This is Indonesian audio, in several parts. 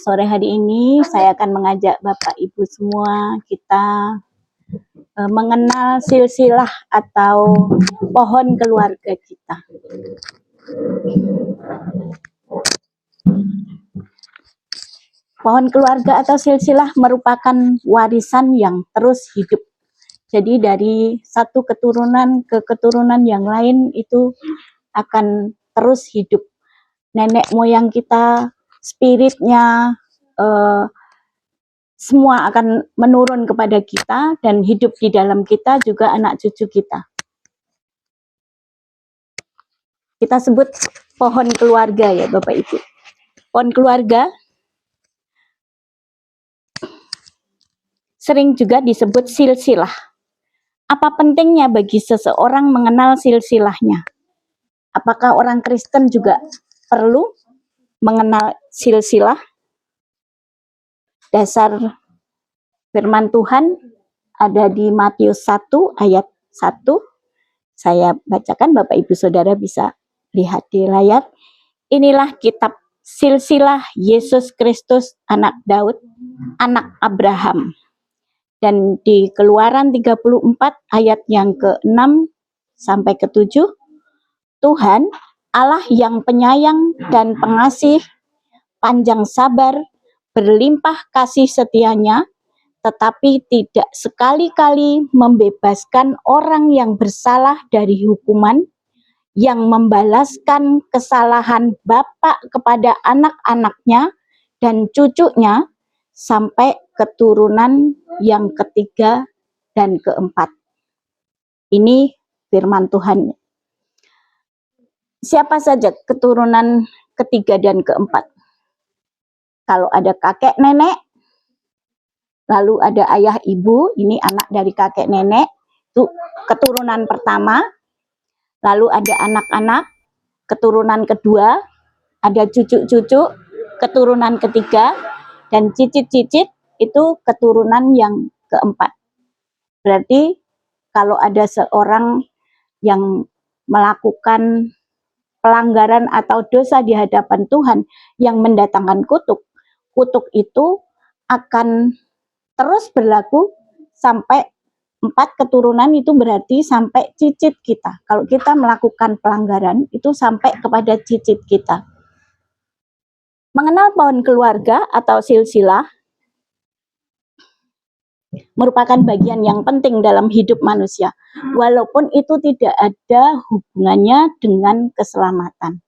sore hari ini saya akan mengajak Bapak Ibu semua kita mengenal silsilah atau pohon keluarga kita. Pohon keluarga atau silsilah merupakan warisan yang terus hidup. Jadi dari satu keturunan ke keturunan yang lain itu akan terus hidup. Nenek moyang kita, spiritnya, semua akan menurun kepada kita dan hidup di dalam kita juga anak cucu kita. Kita sebut pohon keluarga ya Bapak Ibu. Pohon keluarga sering juga disebut silsilah. Apa pentingnya bagi seseorang mengenal silsilahnya? Apakah orang Kristen juga perlu mengenal silsilah? Dasar firman Tuhan ada di Matius 1 ayat 1. Saya bacakan, Bapak Ibu Saudara bisa lihat di layar. Inilah kitab silsilah Yesus Kristus anak Daud, anak Abraham. Dan di Keluaran 34 ayat yang ke-6 sampai ke-7, Tuhan Allah yang penyayang dan pengasih, panjang sabar, berlimpah kasih setianya, tetapi tidak sekali-kali membebaskan orang yang bersalah dari hukuman, yang membalaskan kesalahan bapak kepada anak-anaknya dan cucunya sampai keturunan yang ketiga dan keempat. Ini firman Tuhan. Siapa saja keturunan ketiga dan keempat? Kalau ada kakek nenek, lalu ada ayah ibu, ini anak dari kakek nenek, itu keturunan pertama. Lalu ada anak-anak, keturunan kedua, ada cucu-cucu, keturunan ketiga, dan cicit-cicit itu keturunan yang keempat. Berarti kalau ada seorang yang melakukan pelanggaran atau dosa di hadapan Tuhan yang mendatangkan kutuk, kutuk itu akan terus berlaku sampai 4 keturunan, itu berarti sampai cicit kita. Kalau kita melakukan pelanggaran itu sampai kepada cicit kita. Mengenal pohon keluarga atau silsilah merupakan bagian yang penting dalam hidup manusia, walaupun itu tidak ada hubungannya dengan keselamatan.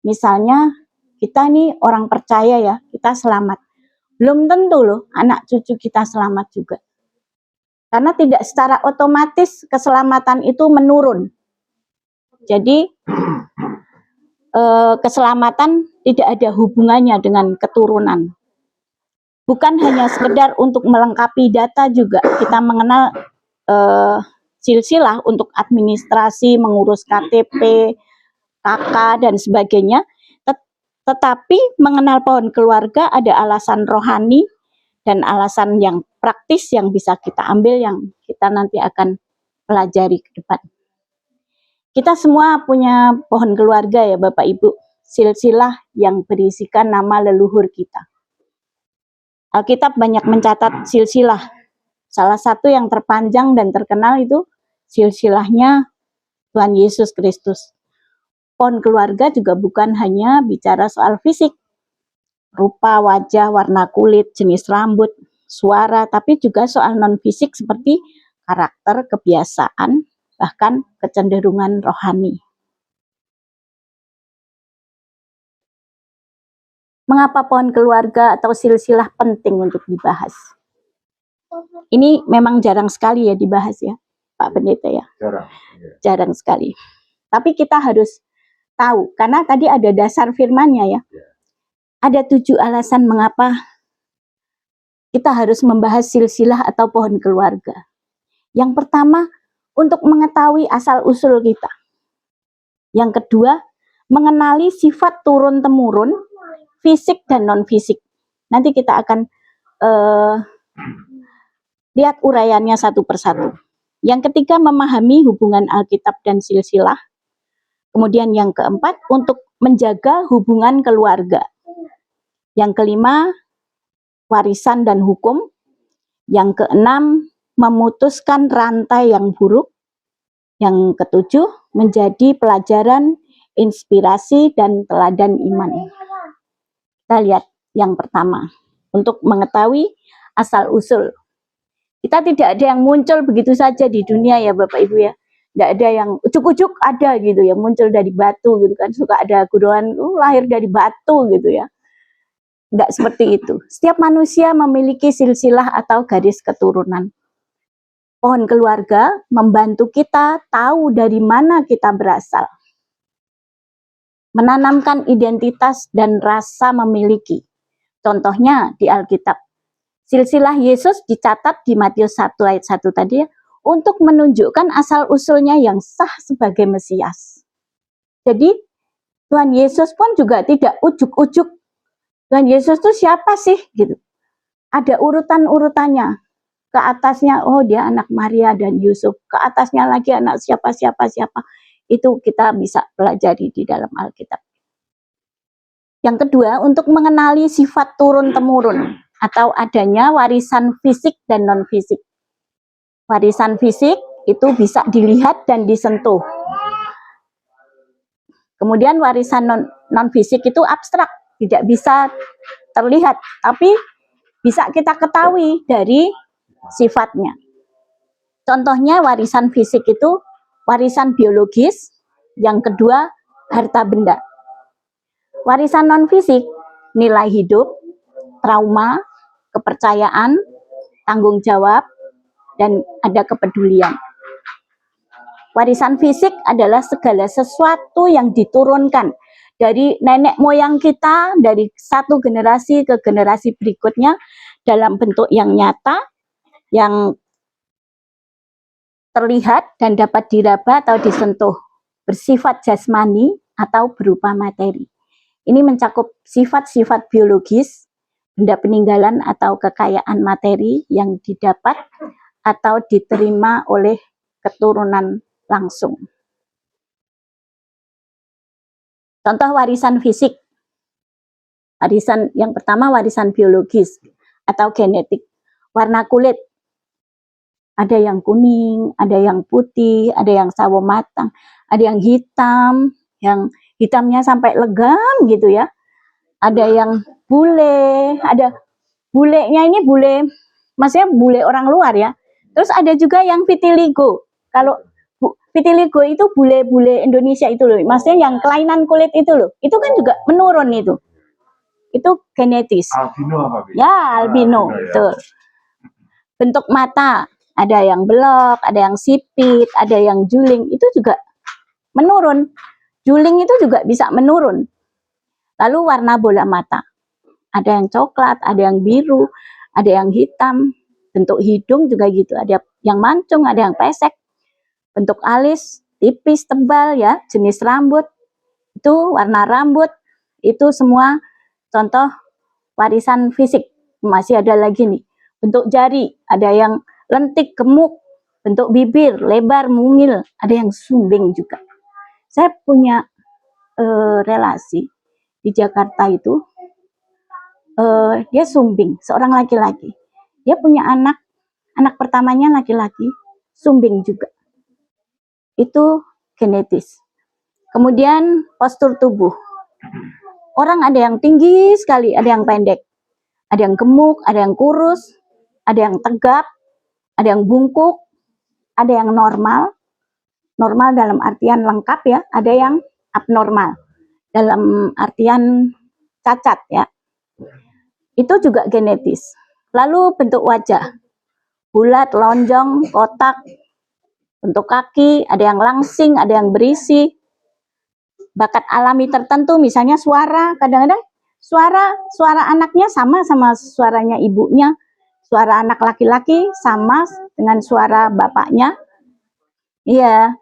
Misalnya kita nih orang percaya ya, kita selamat. Belum tentu loh anak cucu kita selamat juga. Karena tidak secara otomatis keselamatan itu menurun. Jadi keselamatan tidak ada hubungannya dengan keturunan. Bukan hanya sekedar untuk melengkapi data, juga kita mengenal silsilah untuk administrasi, mengurus KTP, KK, dan sebagainya. Tetapi mengenal pohon keluarga ada alasan rohani dan alasan yang praktis yang bisa kita ambil, yang kita nanti akan pelajari ke depan. Kita semua punya pohon keluarga ya Bapak Ibu, silsilah yang berisikan nama leluhur kita. Alkitab banyak mencatat silsilah. Salah satu yang terpanjang dan terkenal itu silsilahnya Tuhan Yesus Kristus. Pohon keluarga juga bukan hanya bicara soal fisik, rupa, wajah, warna kulit, jenis rambut, suara, tapi juga soal non-fisik seperti karakter, kebiasaan, bahkan kecenderungan rohani. Mengapa pohon keluarga atau silsilah penting untuk dibahas? Ini memang jarang sekali ya dibahas ya, Pak Pendeta ya. Jarang sekali. Tapi kita harus tahu, karena tadi ada dasar firman-nya ya. Ada 7 alasan mengapa kita harus membahas silsilah atau pohon keluarga. Yang pertama, untuk mengetahui asal-usul kita. Yang kedua, mengenali sifat turun-temurun, fisik dan non-fisik. Nanti kita akan lihat uraiannya satu persatu. Yang ketiga, memahami hubungan Alkitab dan silsilah. Kemudian yang keempat, untuk menjaga hubungan keluarga. Yang kelima, warisan dan hukum. Yang keenam, memutuskan rantai yang buruk. Yang ketujuh, menjadi pelajaran, inspirasi, dan teladan iman. Kita lihat yang pertama, untuk mengetahui asal-usul. Kita tidak ada yang muncul begitu saja di dunia ya Bapak Ibu ya. Tidak ada yang ujuk-ujuk ada gitu ya, muncul dari batu gitu kan. Suka ada guruan lahir dari batu gitu ya. Tidak seperti itu. Setiap manusia memiliki silsilah atau garis keturunan. Pohon keluarga membantu kita tahu dari mana kita berasal. Menanamkan identitas dan rasa memiliki. Contohnya di Alkitab. Silsilah Yesus dicatat di Matius 1 ayat 1 tadi ya, untuk menunjukkan asal-usulnya yang sah sebagai Mesias. Jadi Tuhan Yesus pun juga tidak ujuk-ujuk. Tuhan Yesus itu siapa sih? Gitu. Ada urutan-urutannya. Ke atasnya, oh dia anak Maria dan Yusuf. Ke atasnya lagi anak siapa. Itu kita bisa pelajari di dalam Alkitab. Yang kedua, untuk mengenali sifat turun-temurun atau adanya warisan fisik dan non-fisik. Warisan fisik itu bisa dilihat dan disentuh. Kemudian warisan non-fisik itu abstrak, tidak bisa terlihat, tapi bisa kita ketahui dari sifatnya. Contohnya warisan fisik itu warisan biologis, yang kedua harta benda. Warisan non-fisik, nilai hidup, trauma, kepercayaan, tanggung jawab, dan ada kepedulian. Warisan fisik adalah segala sesuatu yang diturunkan dari nenek moyang kita, dari satu generasi ke generasi berikutnya dalam bentuk yang nyata, yang terlihat dan dapat diraba atau disentuh, bersifat jasmani atau berupa materi. Ini mencakup sifat-sifat biologis, benda peninggalan atau kekayaan materi yang didapat atau diterima oleh keturunan langsung. Contoh warisan fisik. Warisan yang pertama warisan biologis atau genetik. Warna kulit. Ada yang kuning, ada yang putih, ada yang sawo matang, ada yang hitam, yang hitamnya sampai legam gitu ya. Ada yang bule, ada bulenya ini bule, maksudnya bule orang luar ya. Terus ada juga yang vitiligo. Kalau vitiligo itu bule-bule Indonesia itu loh, maksudnya yang kelainan kulit itu loh. Itu kan juga menurun itu. Itu genetis. Albino apa? Ya, albino. Tuh. Bentuk mata. Ada yang belok, ada yang sipit, ada yang juling, itu juga menurun. Juling itu juga bisa menurun. Lalu warna bola mata. Ada yang coklat, ada yang biru, ada yang hitam. Bentuk hidung juga gitu, ada yang mancung, ada yang pesek. Bentuk alis, tipis, tebal ya, jenis rambut. Itu warna rambut, itu semua contoh warisan fisik. Masih ada lagi nih. Bentuk jari, ada yang lentik, gemuk, bentuk bibir, lebar, mungil, ada yang sumbing juga. Saya punya relasi di Jakarta itu, dia sumbing, seorang laki-laki. Dia punya anak pertamanya laki-laki, sumbing juga. Itu genetis. Kemudian postur tubuh. Orang ada yang tinggi sekali, ada yang pendek. Ada yang gemuk, ada yang kurus, ada yang tegap, ada yang bungkuk, ada yang normal. Normal dalam artian lengkap ya, ada yang abnormal dalam artian cacat ya. Itu juga genetis. Lalu bentuk wajah, bulat, lonjong, kotak. Bentuk kaki, ada yang langsing, ada yang berisi. Bakat alami tertentu, misalnya suara, kadang-kadang suara anaknya sama suaranya ibunya. Suara anak laki-laki sama dengan suara bapaknya. Iya.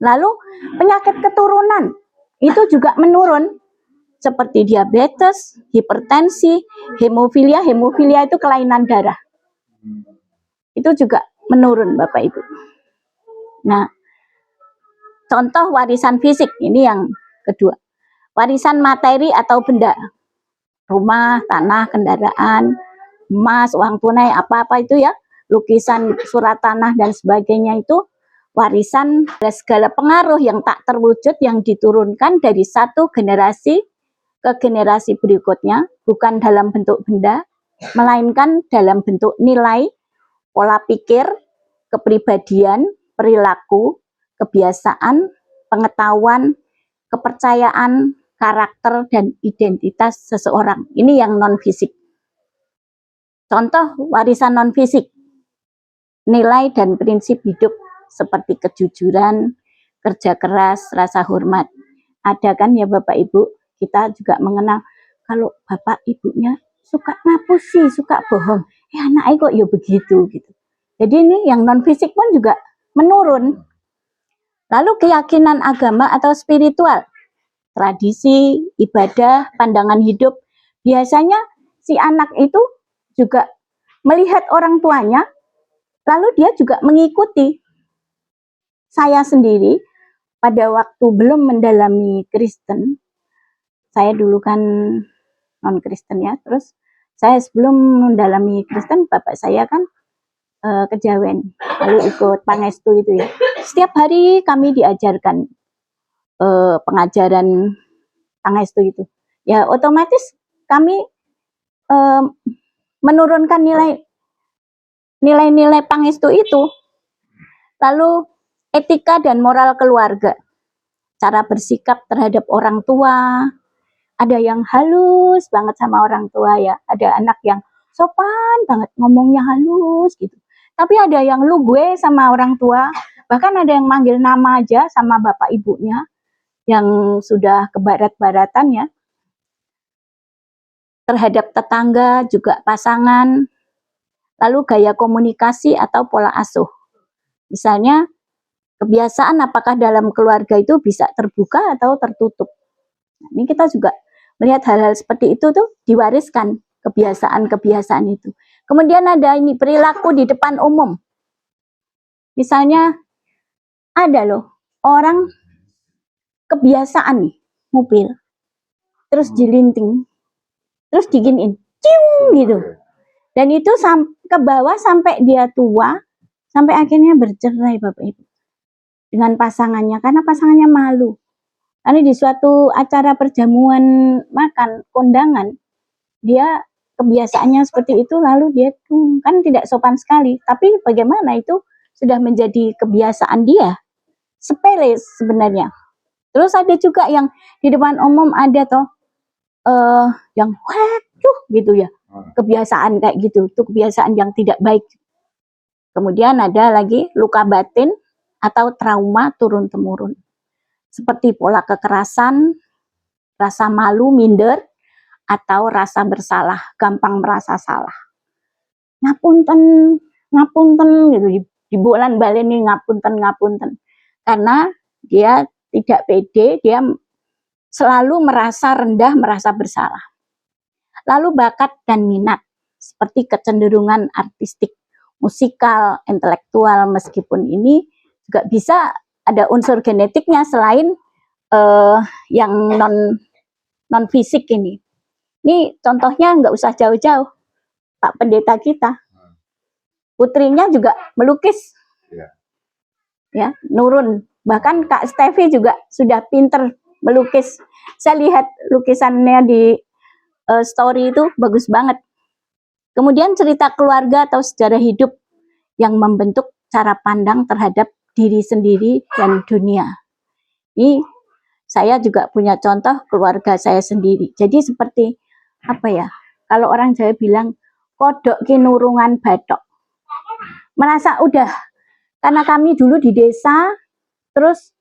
Lalu penyakit keturunan itu juga menurun. Seperti diabetes, hipertensi, hemofilia. Hemofilia itu kelainan darah. Itu juga menurun Bapak Ibu. Nah, contoh warisan fisik ini yang kedua. Warisan materi atau benda. Rumah, tanah, kendaraan, emas, uang tunai, apa-apa itu ya, lukisan, surat tanah dan sebagainya itu warisan dari segala pengaruh yang tak terwujud yang diturunkan dari satu generasi ke generasi berikutnya, bukan dalam bentuk benda, melainkan dalam bentuk nilai, pola pikir, kepribadian, perilaku, kebiasaan, pengetahuan, kepercayaan, karakter, dan identitas seseorang. Ini yang non-fisik. Contoh warisan non-fisik, nilai dan prinsip hidup seperti kejujuran, kerja keras, rasa hormat. Ada kan ya Bapak Ibu, kita juga mengenal kalau Bapak Ibunya suka ngapusi, suka bohong. Anaknya kok ya begitu gitu. Jadi ini yang non-fisik pun juga menurun. Lalu keyakinan agama atau spiritual, tradisi, ibadah, pandangan hidup. Biasanya si anak itu juga melihat orang tuanya, lalu dia juga mengikuti. Saya sendiri pada waktu belum mendalami Kristen, saya dulu kan non-Kristen ya, terus saya sebelum mendalami Kristen, bapak saya kan kejawen, lalu ikut pangestu itu ya. Setiap hari kami diajarkan pengajaran pangestu itu. Ya otomatis kami menurunkan nilai-nilai pangestu itu. Lalu etika dan moral keluarga, cara bersikap terhadap orang tua. Ada yang halus banget sama orang tua ya, ada anak yang sopan banget, ngomongnya halus gitu. Tapi ada yang lu gue sama orang tua, bahkan ada yang manggil nama aja sama bapak ibunya, yang sudah ke barat-baratan ya. Terhadap tetangga, juga pasangan, lalu gaya komunikasi atau pola asuh. Misalnya, kebiasaan apakah dalam keluarga itu bisa terbuka atau tertutup. Nah, ini kita juga melihat hal-hal seperti itu tuh diwariskan, kebiasaan-kebiasaan itu. Kemudian ada ini perilaku di depan umum. Misalnya ada loh orang kebiasaan nih mobil, terus dilinting, terus diginiin, cium gitu. Dan itu ke bawah sampai dia tua, sampai akhirnya bercerai Bapak Ibu dengan pasangannya karena pasangannya malu. Karena di suatu acara perjamuan makan, kondangan, dia kebiasaannya seperti itu, lalu dia kan tidak sopan sekali. Tapi bagaimana itu sudah menjadi kebiasaan dia. Sepele sebenarnya. Terus ada juga yang di depan umum ada toh, yang gitu ya. Kebiasaan kayak gitu, itu kebiasaan yang tidak baik. Kemudian ada lagi luka batin atau trauma turun-temurun. Seperti pola kekerasan, rasa malu, minder, atau rasa bersalah, gampang merasa salah. Ngapunten gitu, di bulan balen nih ngapunten. Karena dia tidak pede, dia selalu merasa rendah, merasa bersalah. Lalu bakat dan minat, seperti kecenderungan artistik, musikal, intelektual, meskipun ini juga bisa ada unsur genetiknya selain yang non fisik ini. Ini contohnya nggak usah jauh-jauh, Pak Pendeta kita, putrinya juga melukis, ya nurun. Bahkan Kak Stevi juga sudah pinter melukis. Saya lihat lukisannya di story itu bagus banget. Kemudian cerita keluarga atau sejarah hidup yang membentuk cara pandang terhadap diri sendiri dan dunia. Ini saya juga punya contoh keluarga saya sendiri. Jadi seperti apa ya? Kalau orang Jawa bilang kodok kinurungan batok. Merasa udah, karena kami dulu di desa, terus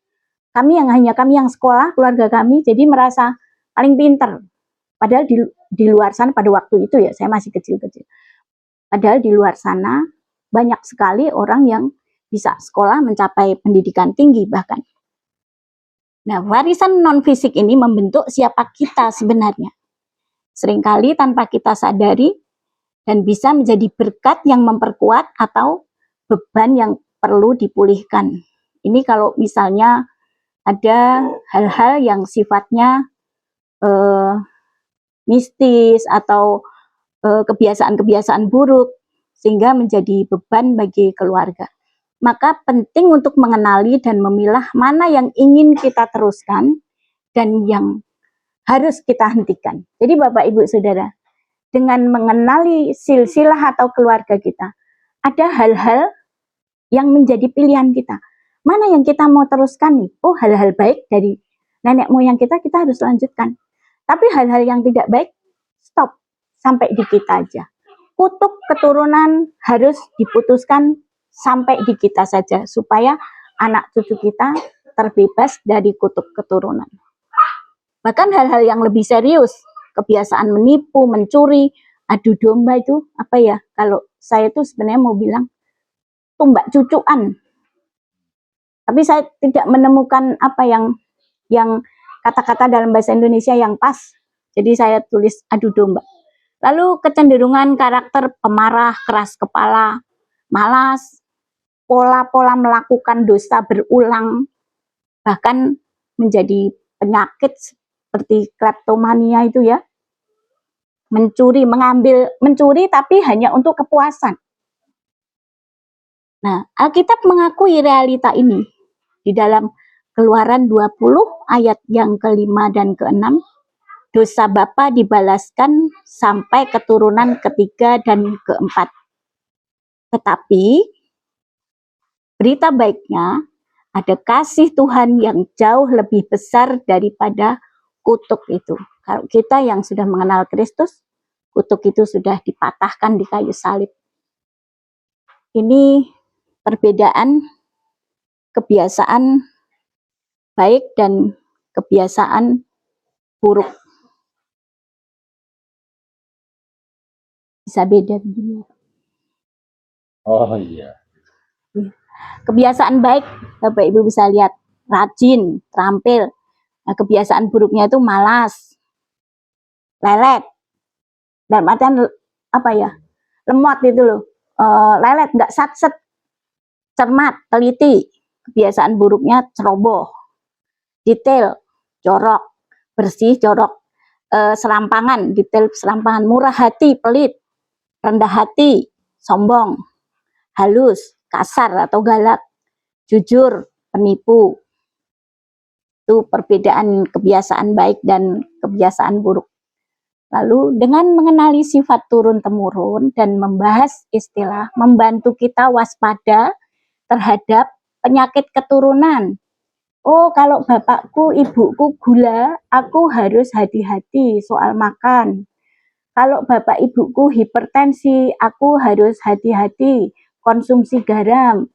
kami yang sekolah, keluarga kami, jadi merasa paling pinter. Padahal di luar sana pada waktu itu ya, saya masih kecil-kecil. Padahal di luar sana banyak sekali orang yang bisa sekolah mencapai pendidikan tinggi bahkan. Nah, warisan non-fisik ini membentuk siapa kita sebenarnya. Seringkali tanpa kita sadari dan bisa menjadi berkat yang memperkuat atau beban yang perlu dipulihkan. Ini kalau misalnya ada hal-hal yang sifatnya mistis atau kebiasaan-kebiasaan buruk sehingga menjadi beban bagi keluarga. Maka penting untuk mengenali dan memilah mana yang ingin kita teruskan dan yang harus kita hentikan. Jadi Bapak Ibu Saudara, dengan mengenali silsilah atau keluarga kita, ada hal-hal yang menjadi pilihan kita. Mana yang kita mau teruskan nih? Oh, hal-hal baik dari nenek moyang kita harus lanjutkan. Tapi hal-hal yang tidak baik, stop. Sampai di kita aja. Kutuk keturunan harus diputuskan sampai di kita saja. Supaya anak cucu kita terbebas dari kutuk keturunan. Bahkan hal-hal yang lebih serius, kebiasaan menipu, mencuri, adu domba itu apa ya? Kalau saya tuh sebenarnya mau bilang tumbak cucuan. Tapi saya tidak menemukan apa yang kata-kata dalam bahasa Indonesia yang pas. Jadi saya tulis adu domba. Lalu kecenderungan karakter pemarah, keras kepala, malas, pola-pola melakukan dosa berulang, bahkan menjadi penyakit seperti kleptomania itu ya. Mencuri tapi hanya untuk kepuasan. Nah, Alkitab mengakui realita ini di dalam Keluaran 20 ayat yang ke-5 dan ke-6. Dosa bapa dibalaskan sampai keturunan ketiga dan keempat. Tetapi berita baiknya ada kasih Tuhan yang jauh lebih besar daripada kutuk itu. Kalau kita yang sudah mengenal Kristus, kutuk itu sudah dipatahkan di kayu salib. Ini perbedaan kebiasaan baik dan kebiasaan buruk. Bisa beda begini. Oh iya. Kebiasaan baik, Bapak Ibu bisa lihat, rajin, terampil. Nah, kebiasaan buruknya itu malas, lelet. Dalam artian apa ya? Lemot itu loh. Lelet, nggak satset, cermat, teliti. Kebiasaan buruknya ceroboh, detail, jorok, bersih, jorok, serampangan, detail, serampangan, murah hati, pelit, rendah hati, sombong, halus, kasar atau galak, jujur, penipu. Itu perbedaan kebiasaan baik dan kebiasaan buruk. Lalu dengan mengenali sifat turun-temurun dan membahas istilah membantu kita waspada terhadap penyakit keturunan. Oh, kalau bapakku, ibuku gula, aku harus hati-hati soal makan. Kalau bapak ibuku hipertensi, aku harus hati-hati konsumsi garam.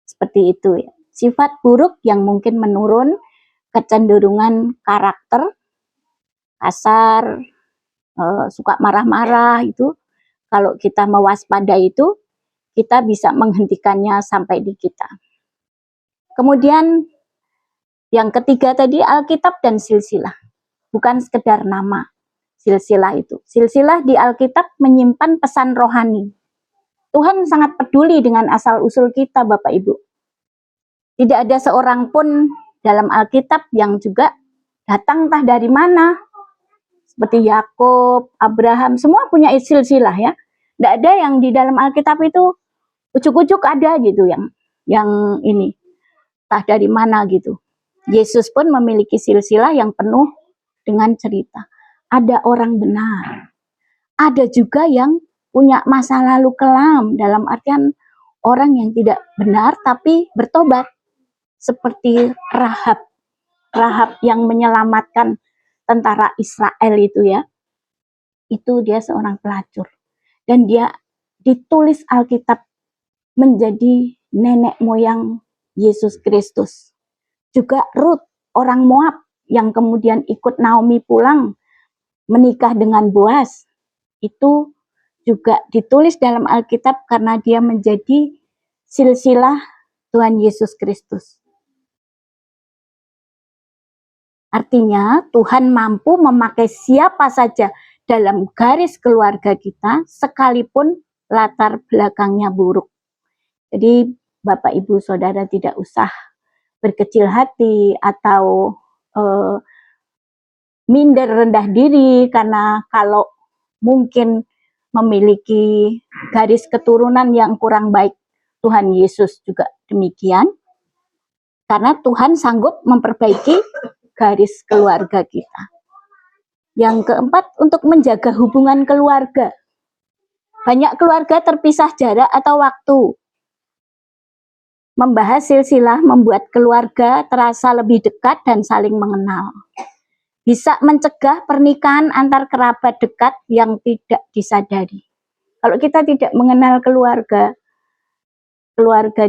Seperti itu ya. Sifat buruk yang mungkin menurun, kecenderungan karakter, kasar, suka marah-marah itu. Kalau kita mewaspadai itu, kita bisa menghentikannya sampai di kita. Kemudian yang ketiga tadi Alkitab dan silsilah. Bukan sekedar nama. Silsilah itu. Silsilah di Alkitab menyimpan pesan rohani. Tuhan sangat peduli dengan asal-usul kita, Bapak Ibu. Tidak ada seorang pun dalam Alkitab yang juga datang entah dari mana. Seperti Yakub, Abraham, semua punya silsilah ya. Tidak ada yang di dalam Alkitab itu ujuk-ujuk ada gitu yang ini. Entah dari mana gitu. Yesus pun memiliki silsilah yang penuh dengan cerita. Ada orang benar. Ada juga yang punya masa lalu kelam, dalam artian orang yang tidak benar tapi bertobat. Seperti Rahab. Rahab yang menyelamatkan tentara Israel itu ya. Itu dia seorang pelacur. Dan dia ditulis Alkitab menjadi nenek moyang Yesus Kristus. Juga Ruth, orang Moab yang kemudian ikut Naomi pulang menikah dengan Boaz, itu juga ditulis dalam Alkitab karena dia menjadi silsilah Tuhan Yesus Kristus. Artinya Tuhan mampu memakai siapa saja dalam garis keluarga kita sekalipun latar belakangnya buruk. Jadi Bapak Ibu Saudara tidak usah berkecil hati atau minder rendah diri karena kalau mungkin memiliki garis keturunan yang kurang baik. Tuhan Yesus juga demikian. Karena Tuhan sanggup memperbaiki garis keluarga kita. Yang keempat, untuk menjaga hubungan keluarga. Banyak keluarga terpisah jarak atau waktu. Membahas silsilah membuat keluarga terasa lebih dekat dan saling mengenal. Bisa mencegah pernikahan antar kerabat dekat yang tidak disadari. Kalau kita tidak mengenal keluarga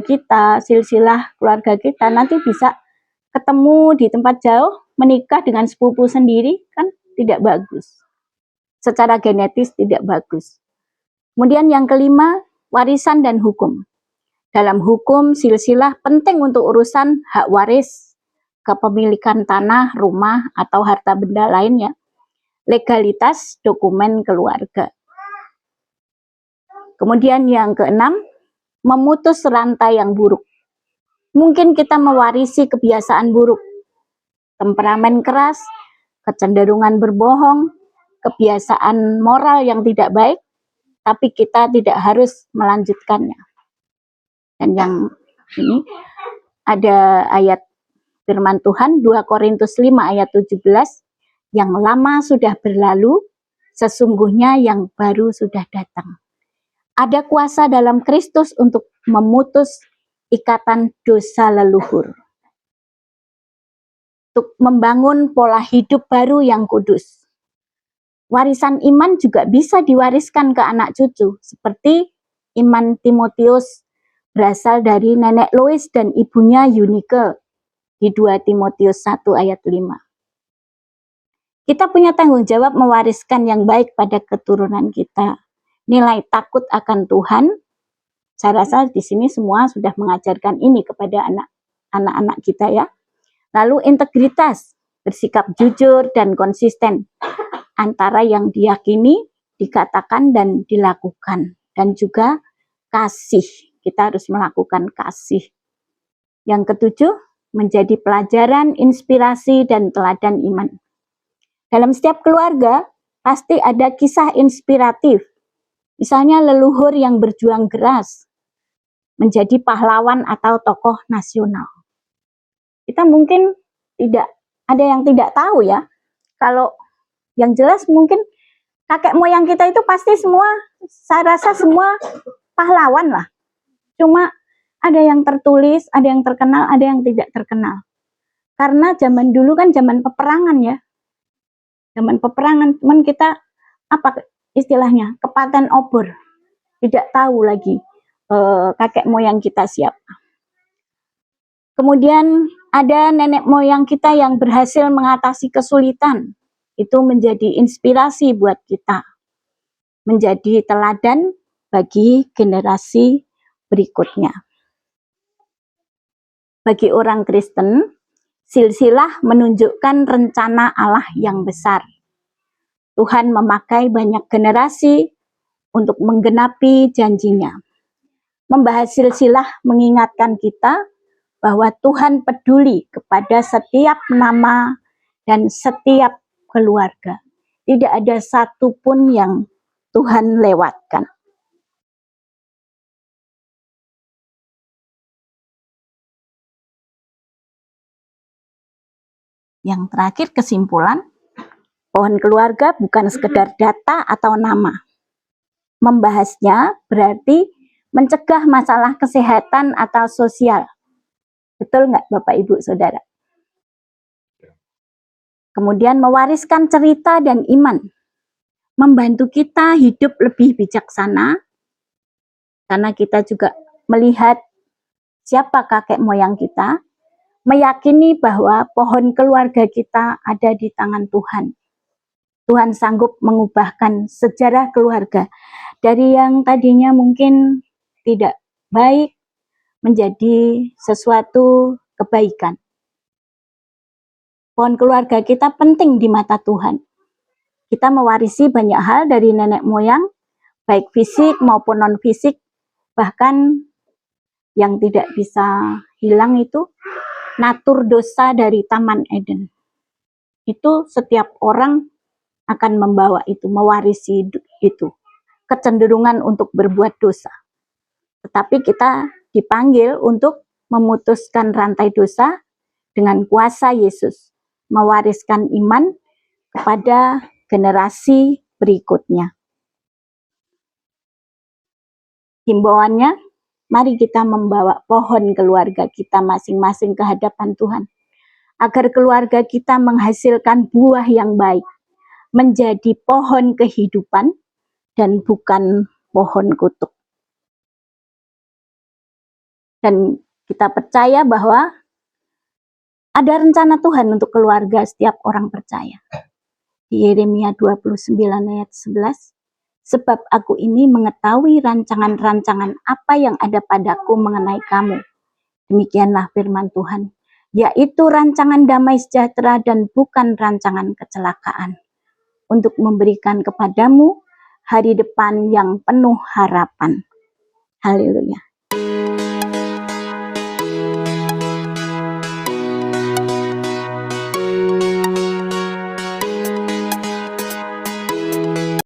kita, silsilah keluarga kita, nanti bisa ketemu di tempat jauh, menikah dengan sepupu sendiri, kan tidak bagus. Secara genetis tidak bagus. Kemudian yang kelima, warisan dan hukum. Dalam hukum, silsilah penting untuk urusan hak waris, kepemilikan tanah, rumah, atau harta benda lainnya. Legalitas dokumen keluarga. Kemudian yang keenam, memutus rantai yang buruk. Mungkin kita mewarisi kebiasaan buruk, temperamen keras, kecenderungan berbohong, kebiasaan moral yang tidak baik, tapi kita tidak harus melanjutkannya. Dan yang ini ada ayat firman Tuhan 2 Korintus 5 ayat 17, yang lama sudah berlalu, sesungguhnya yang baru sudah datang. Ada kuasa dalam Kristus untuk memutus ikatan dosa leluhur. Untuk membangun pola hidup baru yang kudus. Warisan iman juga bisa diwariskan ke anak cucu, seperti iman Timotius berasal dari nenek Lois dan ibunya Eunike di 2 Timotius 1 ayat 5. Kita punya tanggung jawab mewariskan yang baik pada keturunan kita. Nilai takut akan Tuhan, saya rasa di sini semua sudah mengajarkan ini kepada anak-anak kita ya. Lalu integritas, bersikap jujur dan konsisten antara yang diyakini, dikatakan dan dilakukan. Dan juga kasih, kita harus melakukan kasih. Yang ketujuh, menjadi pelajaran, inspirasi dan teladan iman. Dalam setiap keluarga pasti ada kisah inspiratif. Misalnya leluhur yang berjuang keras, menjadi pahlawan atau tokoh nasional. Kita mungkin tidak ada yang tidak tahu ya. Kalau yang jelas mungkin kakek moyang kita itu pasti semua, saya rasa semua pahlawan lah. Cuma ada yang tertulis, ada yang terkenal, ada yang tidak terkenal. Karena zaman dulu kan zaman peperangan ya. Zaman peperangan, cuman kita apa istilahnya, kepaten obor. Tidak tahu lagi kakek moyang kita siapa. Kemudian ada nenek moyang kita yang berhasil mengatasi kesulitan. Itu menjadi inspirasi buat kita. Menjadi teladan bagi generasi berikutnya. Bagi orang Kristen, silsilah menunjukkan rencana Allah yang besar. Tuhan memakai banyak generasi untuk menggenapi janjinya. Membahas silsilah mengingatkan kita bahwa Tuhan peduli kepada setiap nama dan setiap keluarga. Tidak ada satupun yang Tuhan lewatkan. Yang terakhir kesimpulan, pohon keluarga bukan sekedar data atau nama. Membahasnya berarti mencegah masalah kesehatan atau sosial. Betul nggak Bapak Ibu Saudara? Kemudian mewariskan cerita dan iman. Membantu kita hidup lebih bijaksana. Karena kita juga melihat siapa kakek moyang kita. Meyakini bahwa pohon keluarga kita ada di tangan Tuhan. Tuhan sanggup mengubahkan sejarah keluarga. Dari yang tadinya mungkin tidak baik, menjadi sesuatu kebaikan. Pohon keluarga kita penting di mata Tuhan. Kita mewarisi banyak hal dari nenek moyang, baik fisik maupun non-fisik, bahkan yang tidak bisa hilang itu natur dosa dari Taman Eden. Itu setiap orang akan membawa itu, mewarisi itu. kecenderungan untuk berbuat dosa. Tetapi kita dipanggil untuk memutuskan rantai dosa dengan kuasa Yesus, mewariskan iman kepada generasi berikutnya. Himbauannya, mari kita membawa pohon keluarga kita masing-masing ke hadapan Tuhan, agar keluarga kita menghasilkan buah yang baik, menjadi pohon kehidupan dan bukan pohon kutuk. Dan kita percaya bahwa ada rencana Tuhan untuk keluarga setiap orang percaya. Di Yeremia 29 ayat 11, sebab aku ini mengetahui rancangan-rancangan apa yang ada padaku mengenai kamu. Demikianlah firman Tuhan, yaitu rancangan damai sejahtera dan bukan rancangan kecelakaan, untuk memberikan kepadamu hari depan yang penuh harapan. Haleluya.